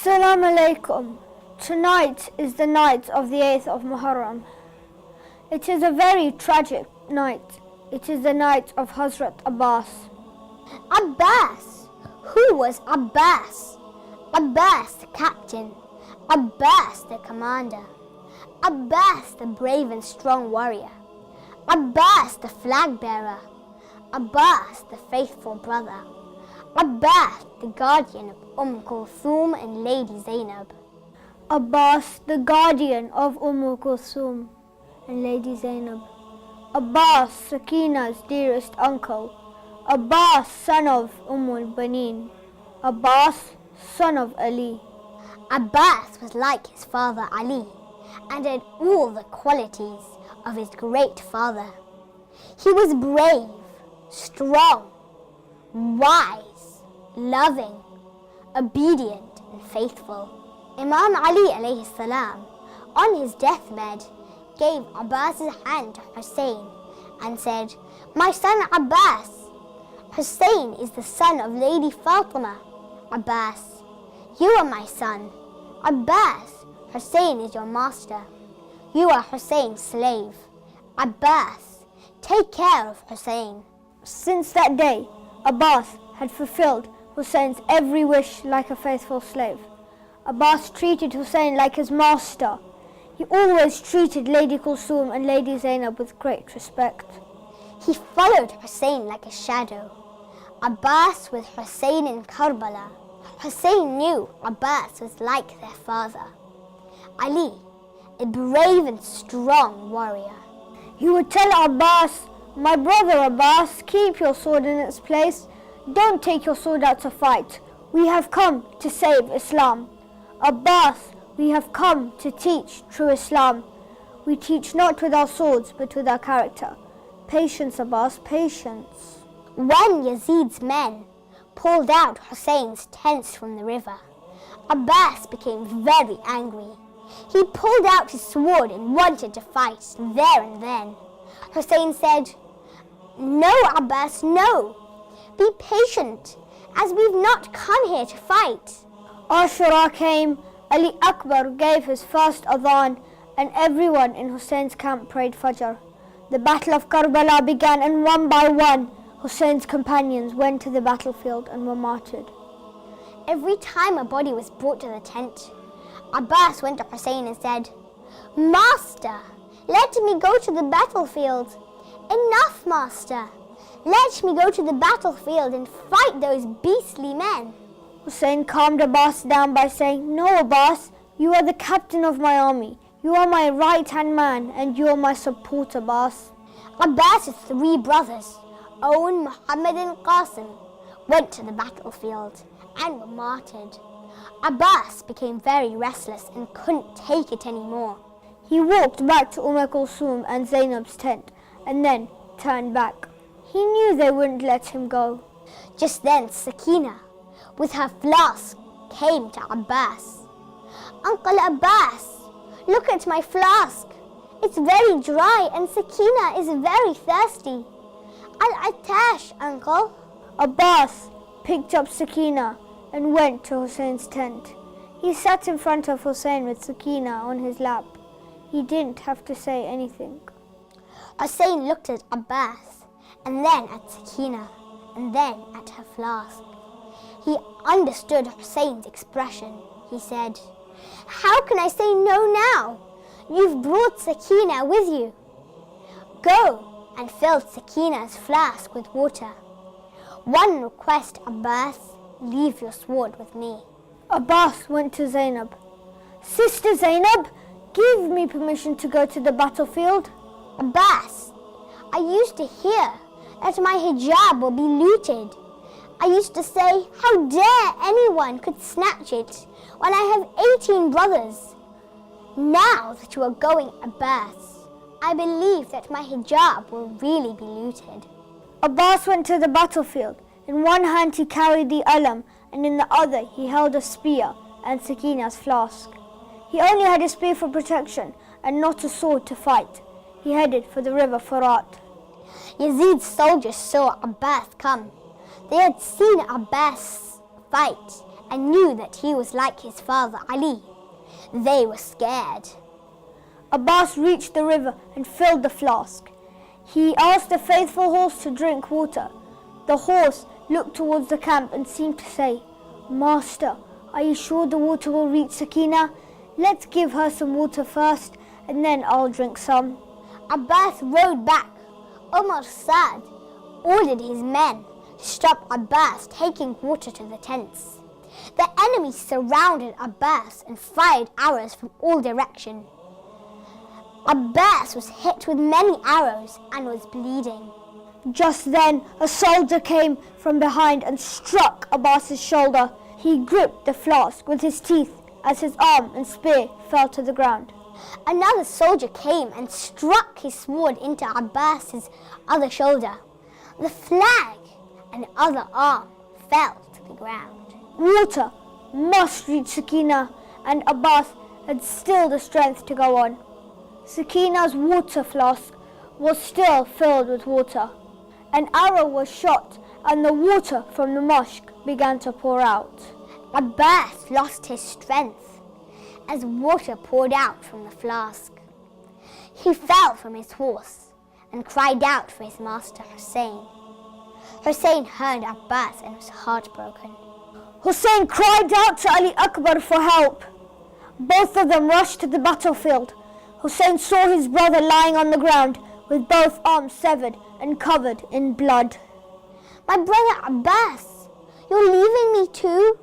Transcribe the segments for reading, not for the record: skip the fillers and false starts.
Assalamu alaikum. Tonight is the night of the 8th of Muharram. It is a very tragic night. It is the night of Hazrat Abbas. Abbas? Who was Abbas? Abbas the captain. Abbas the commander. Abbas the brave and strong warrior. Abbas the flag bearer. Abbas the faithful brother. Abbas the guardian of Kulthum and Lady Zainab. Abbas, the guardian of Kulthum and Lady Zainab. Abbas, Sakina's dearest uncle. Abbas, son of Baneen. Abbas, son of Ali. Abbas was like his father Ali and had all the qualities of his great father. He was brave, strong, wise, loving, obedient and faithful. Imam Ali alayhi salam, on his deathbed, gave Abbas's hand to Hussein and said, "My son Abbas, Hussein is the son of Lady Fatema. Abbas, you are my son. Abbas, Hussein is your master. You are Hussein's slave. Abbas, take care of Hussein." Since that day, Abbas had fulfilled Hussein's every wish like a faithful slave. Abbas treated Hussein like his master. He always treated Lady Kulthum and Lady Zainab with great respect. He followed Hussein like a shadow. Abbas with Hussein in Karbala. Hussein knew Abbas was like their father. Ali, a brave and strong warrior. He would tell Abbas, "My brother Abbas, keep your sword in its place. Don't take your sword out to fight. We have come to save Islam. Abbas, we have come to teach true Islam. We teach not with our swords, but with our character. Patience, Abbas, patience." When Yazid's men pulled out Hussein's tents from the river, Abbas became very angry. He pulled out his sword and wanted to fight there and then. Hussein said, "No, Abbas, no. Be patient, as we've not come here to fight." Ashura came, Ali Akbar gave his first adhan, and everyone in Hussein's camp prayed Fajr. The Battle of Karbala began, and one by one, Hussein's companions went to the battlefield and were martyred. Every time a body was brought to the tent, Abbas went to Hussein and said, "Master, let me go to the battlefield." "Enough, master. Let me go to the battlefield and fight those beastly men." Hussein calmed Abbas down by saying, "No, Abbas, you are the captain of my army. You are my right-hand man, and you are my support, Abbas." Abbas's three brothers, Owen, Muhammad and Qasim, went to the battlefield and were martyred. Abbas became very restless and couldn't take it anymore. He walked back to Kulthum and Zainab's tent and then turned back. He knew they wouldn't let him go. Just then Sakina, with her flask, came to Abbas. "Uncle Abbas, look at my flask. It's very dry and Sakina is very thirsty. Al-Attash, uncle." Abbas picked up Sakina and went to Hussein's tent. He sat in front of Hussein with Sakina on his lap. He didn't have to say anything. Hussein looked at Abbas and then at Sakina and then at her flask. He understood Hussein's expression. He said, "How can I say no now? You've brought Sakina with you. Go and fill Sakina's flask with water. One request, Abbas, leave your sword with me." Abbas went to Zainab. "Sister Zainab, give me permission to go to the battlefield." "Abbas, I used to hear that my hijab will be looted. I used to say, how dare anyone could snatch it when I have 18 brothers. Now that you are going, Abbas, I believe that my hijab will really be looted." Abbas went to the battlefield. In one hand he carried the alam, and in the other he held a spear and Sakina's flask. He only had a spear for protection and not a sword to fight. He headed for the river Furat. Yazid's soldiers saw Abbas come. They had seen Abbas fight and knew that he was like his father Ali. They were scared. Abbas reached the river and filled the flask. He asked the faithful horse to drink water. The horse looked towards the camp and seemed to say, "Master, are you sure the water will reach Sakina? Let's give her some water first, and then I'll drink some." Abbas rode back. Umar Saad ordered his men to stop Abbas taking water to the tents. The enemy surrounded Abbas and fired arrows from all directions. Abbas was hit with many arrows and was bleeding. Just then, a soldier came from behind and struck Abbas's shoulder. He gripped the flask with his teeth as his arm and spear fell to the ground. Another soldier came and struck his sword into Abbas's other shoulder. The flag and the other arm fell to the ground. Water must reach Sakina, and Abbas had still the strength to go on. Sakina's water flask was still filled with water. An arrow was shot and the water from the mosque began to pour out. Abbas lost his strength as water poured out from the flask. He fell from his horse and cried out for his master Hussein. Hussein heard Abbas and was heartbroken. Hussein cried out to Ali Akbar for help. Both of them rushed to the battlefield. Hussein saw his brother lying on the ground with both arms severed and covered in blood. "My brother Abbas, you're leaving me too?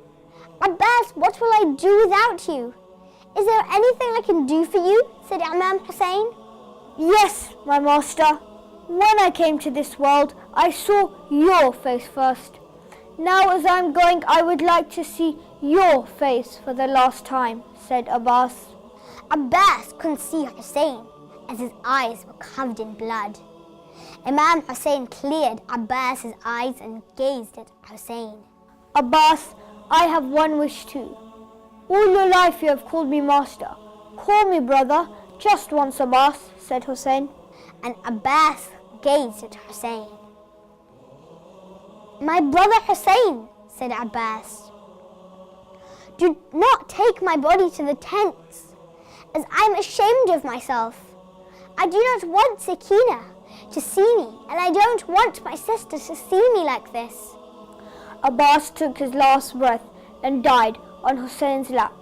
Abbas, what will I do without you? Is there anything I can do for you?" said Imam Hussein. "Yes, my master. When I came to this world, I saw your face first. Now as I'm going, I would like to see your face for the last time," said Abbas. Abbas couldn't see Hussein as his eyes were covered in blood. Imam Hussein cleared Abbas's eyes and gazed at Hussein. "Abbas, I have one wish too. All your life you have called me master. Call me brother, just once, Abbas," said Hussein. And Abbas gazed at Hussein. "My brother Hussein," said Abbas, "do not take my body to the tents, as I am ashamed of myself. I do not want Sakina to see me, and I don't want my sister to see me like this." Abbas took his last breath and died on Hussein's lap.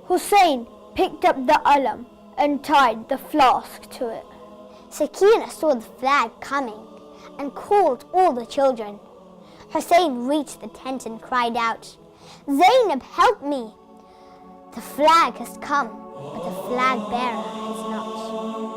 Hussein picked up the alam and tied the flask to it. Sakina saw the flag coming and called all the children. Hussein reached the tent and cried out, "Zainab, help me! The flag has come, but the flag bearer has not."